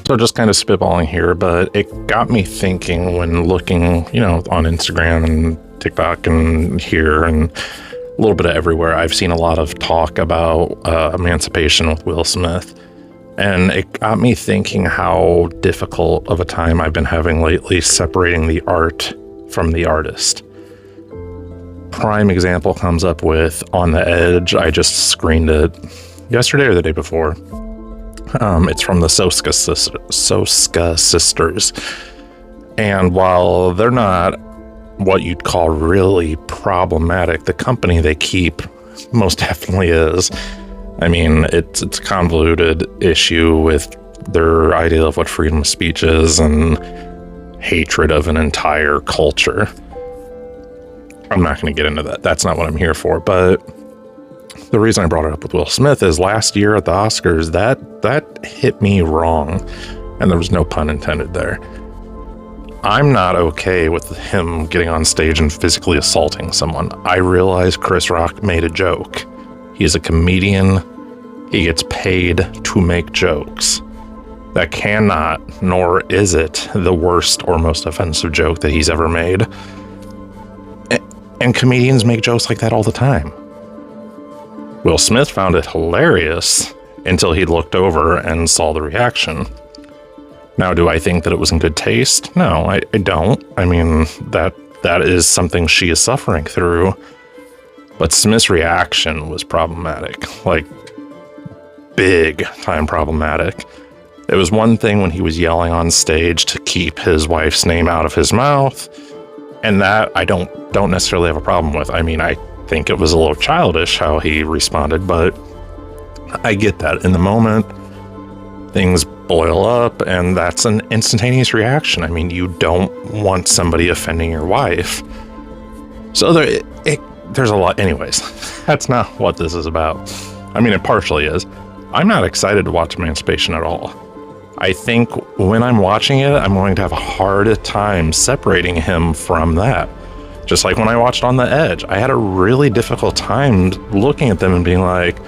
So just kind of spitballing here, but it got me thinking when looking, on Instagram and TikTok and here and a little bit of everywhere. I've seen a lot of talk about Emancipation with Will Smith. And it got me thinking how difficult of a time I've been having lately separating the art from the artist. Prime example comes up with On the Edge. I just screened it yesterday or the day before. It's from the Soska sisters. And while they're not what you'd call really problematic, the company they keep most definitely is. I mean, it's a convoluted issue with their idea of what freedom of speech is and hatred of an entire culture. I'm not going to get into that. That's not what I'm here for. But the reason I brought it up with Will Smith is last year at the Oscars, that hit me wrong. And there was no pun intended there. I'm not okay with him getting on stage and physically assaulting someone. I realize Chris Rock made a joke. He's a comedian. He gets paid to make jokes. That cannot, nor is it, the worst or most offensive joke that he's ever made. And comedians make jokes like that all the time. Will Smith found it hilarious until he looked over and saw the reaction. Now, do I think that it was in good taste? No, I don't. I mean, that is something she is suffering through. But Smith's reaction was problematic, like big time problematic. It was one thing when he was yelling on stage to keep his wife's name out of his mouth, and that I don't necessarily have a problem with. I mean, I think it was a little childish how he responded, but I get that. In the moment, things boil up, and that's an instantaneous reaction. I mean, you don't want somebody offending your wife. So there's a lot. Anyways, that's not what this is about. I mean, it partially is. I'm not excited to watch Emancipation at all. I think when I'm watching it, I'm going to have a hard time separating him from that. Just like when I watched On the Edge, I had a really difficult time looking at them and being like,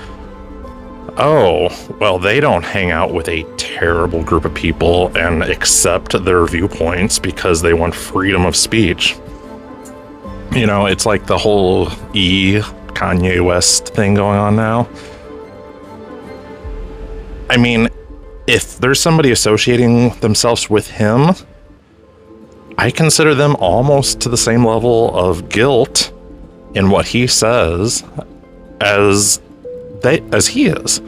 oh, well, they don't hang out with a terrible group of people and accept their viewpoints because they want freedom of speech. It's like the whole Kanye West thing going on now. I mean, if there's somebody associating themselves with him, I consider them almost to the same level of guilt in what he says as he is.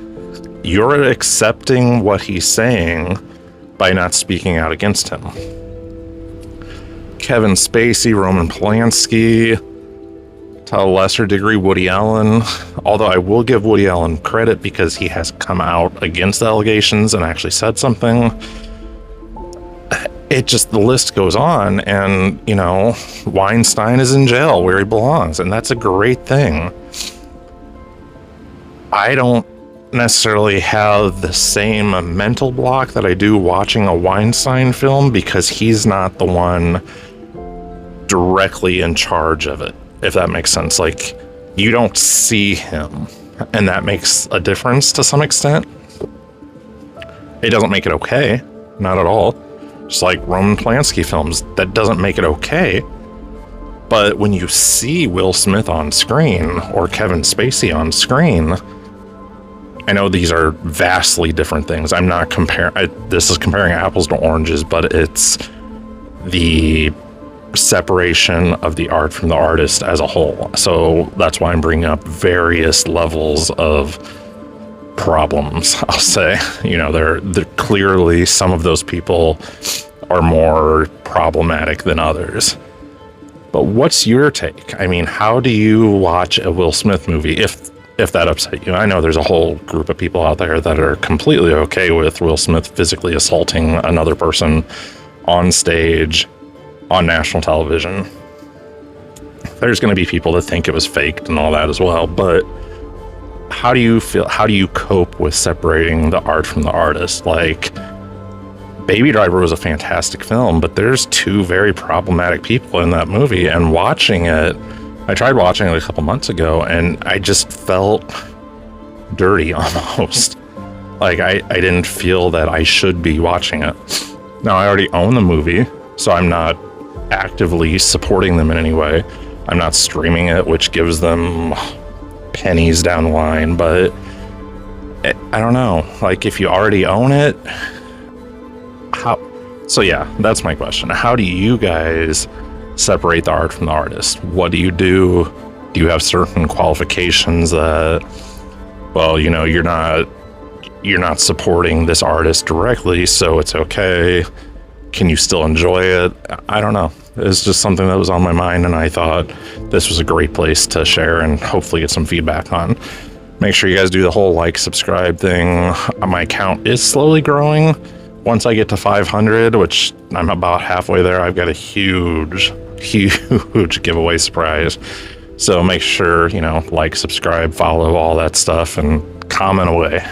You're accepting what he's saying by not speaking out against him. Kevin Spacey, Roman Polanski, to a lesser degree Woody Allen, although I will give Woody Allen credit because he has come out against the allegations and actually said something. The list goes on, and, Weinstein is in jail where he belongs, and that's a great thing. I don't necessarily have the same mental block that I do watching a Weinstein film because he's not the one directly in charge of it, if that makes sense. Like, you don't see him, and that makes a difference to some extent. It doesn't make it okay, not at all. Just like Roman Polanski films, that doesn't make it okay. But when you see Will Smith on screen or Kevin Spacey on screen, I know these are vastly different things. I'm not this is comparing apples to oranges, but it's the separation of the art from the artist as a whole. So that's why I'm bringing up various levels of problems, I'll say. They're clearly, some of those people are more problematic than others. But what's your take? I mean, how do you watch a Will Smith movie if that upset you? I know there's a whole group of people out there that are completely okay with Will Smith physically assaulting another person on stage, on national television. There's going to be people that think it was faked and all that as well, but how do you feel? How do you cope with separating the art from the artist? Like, Baby Driver was a fantastic film, but there's two very problematic people in that movie, and watching it, I tried watching it a couple months ago, and I just felt dirty almost. Like, I didn't feel that I should be watching it. Now, I already own the movie, so I'm not actively supporting them in any way. I'm not streaming it, which gives them pennies down the line, but I don't know. Like, if you already own it, how? So yeah, that's my question. How do you guys separate the art from the artist? What do you do? Do you have certain qualifications that, well, you know, you're not supporting this artist directly, so it's okay? Can you still enjoy it? I don't know. It's just something that was on my mind, and I thought this was a great place to share and hopefully get some feedback on. Make sure you guys do the whole like, subscribe thing. My account is slowly growing. Once I get to 500, which I'm about halfway there, I've got a huge giveaway surprise. So make sure, you know, like, subscribe, follow, all that stuff, and comment away.